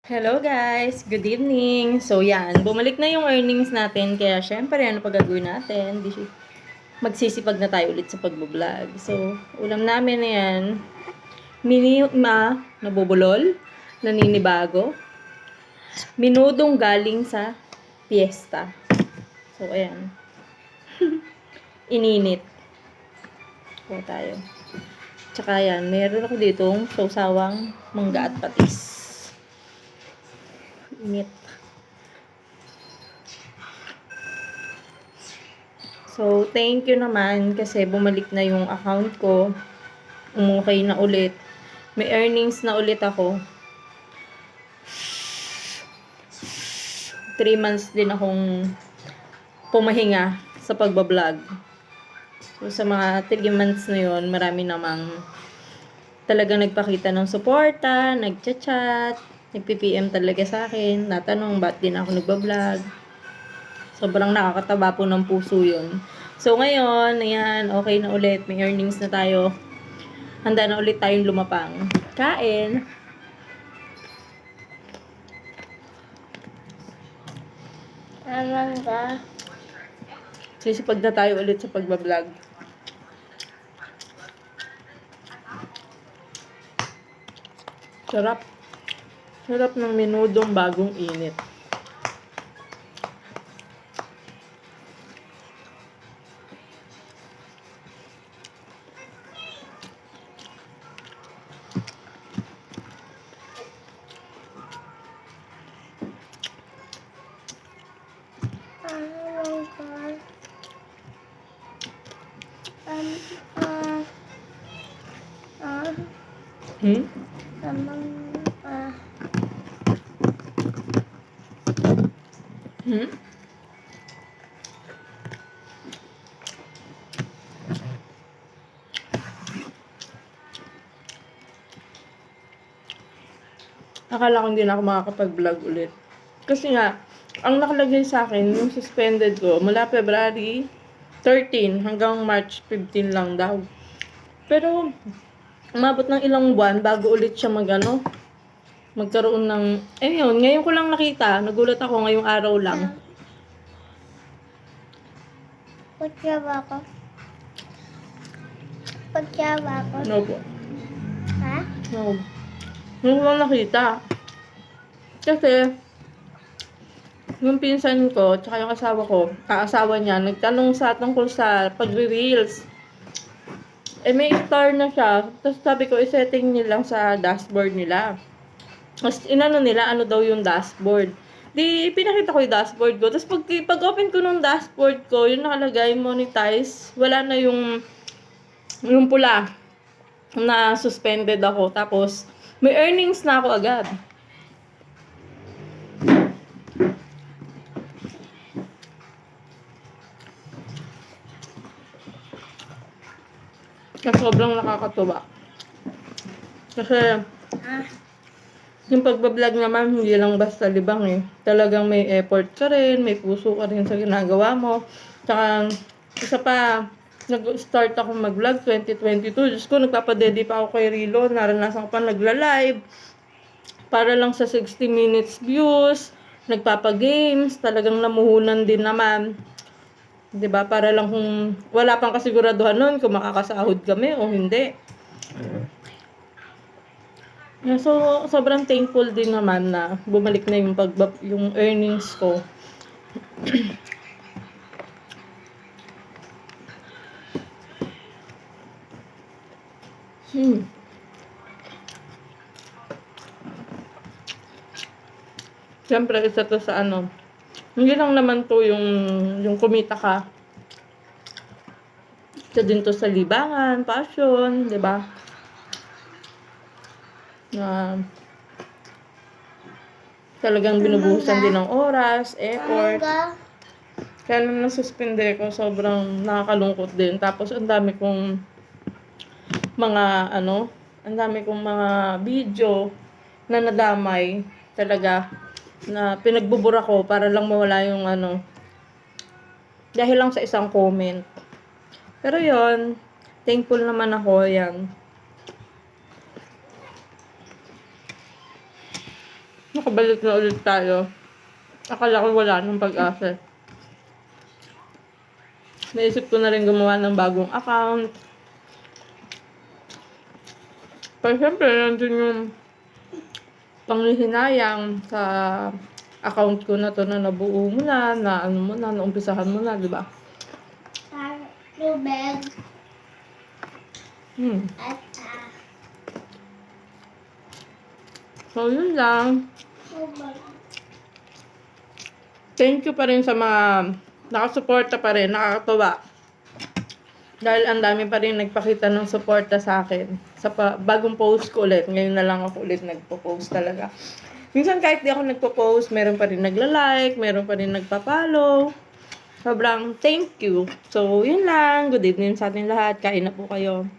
Hello guys! Good evening! So yan, bumalik na yung earnings natin. Kaya syempre, ano pa gagawin natin? Magsisipag na tayo ulit sa pagbablog. So, ulam namin na yan. Nabubulol, naninibago. Minudong galing sa piyesta. So, ayan. Ininit. So, tayo. Tsaka yan, meron ako ditong sausawang mangga at patis. Init. So, thank you naman kasi bumalik na yung account ko. Okay na ulit. May earnings na ulit ako. 3 months din akong pumahinga sa pagbablog. So, sa mga 3 months na yun, marami namang talagang nagpakita ng suporta, nagchat-chat, nag-PPM talaga sa akin, natanong ba't din ako nagbablog. Sobrang nakakataba po ng puso yun. So, ngayon, ayan, okay na ulit. May earnings na tayo. Handa na ulit tayong lumapang. Kain! Naman ka. Sisipag na tayo ulit sa pagbablog. Sarap. Sarap ng minudong bagong init. Naman ka. Um, Hmm? naman ka. Hmm? Akala ko hindi na ako makakapag-vlog ulit. Kasi nga, ang nakalagay sa akin, yung suspended ko, mula February 13 hanggang March 15 lang daw. Pero, umabot ng ilang buwan bago ulit siya magkaroon ng, yun, ngayon ko lang nakita, nagulat ako ngayong araw lang. Pagyawa ko. Pagyawa ko. No po. Ha? No. Ngayon ko lang nakita. Kasi, yung pinsan ko, tsaka yung asawa niya, nagtanong sa tungkol sa pagre-reels. May star na siya. Tapos sabi ko, isetting nila lang sa dashboard nila. Tapos inano nila, ano daw yung dashboard. Di, pinakita ko yung dashboard ko. Tapos pag-open ko nung dashboard ko, yung nakalagay, monetize, wala na yung pula na suspended ako. Tapos, may earnings na ako agad. Kasi sobrang nakakatuwa. Kasi, Ha? yung pagbablog naman, hindi lang basta libang eh. Talagang may effort ka rin, may puso ka rin sa ginagawa mo. Tsaka, isa pa, nag-start ako mag-vlog 2022. Diyos ko, nagpapadedi pa ako kay Rilo. Naranasan ko pa nagla-live. Para lang sa 60 minutes views. Nagpapa-games. Talagang namuhunan din naman. 'Di ba? Para lang kung wala pang kasiguraduhan nun kung makakasahod kami o hindi. Yeah, so, sobrang thankful din naman na bumalik na yung earnings ko. Hmm. Siyempre, isa to sa hindi lang naman to yung kumita ka. Isa din to sa libangan, passion, di ba? Na talagang binubuhusan din ng oras, Naman effort. ka. Kaya nung nasuspende ko, sobrang nakakalungkot din. Tapos, ang dami kong ang dami kong mga video na nadamay talaga na pinagbubura ko para lang mawala yung dahil lang sa isang comment. Pero yon, thankful naman ako yan. Nakabalik na ulit tayo. Akala ko wala nang pag-asa. Naisip ko na rin gumawa ng bagong account. Pero syempre, nandun yung panghihinayang sa account ko na to na nabuo mo na ano mo na, naumpisahan mo na, di ba? Tubig. Hmm. At So, yun lang. tubig. Thank you pa rin sa mga nakasuporta pa rin, nakakatuwa. Dahil ang dami pa rin nagpakita ng suporta sa akin. Sa bagong post ko ulit, ngayon na lang ako ulit nagpo-post talaga. Minsan kahit di ako nagpo-post, meron pa rin nagla-like, meron pa rin nagpa-follow. Sobrang thank you. So, yun lang. Good evening sa ating lahat. Kain na po kayo.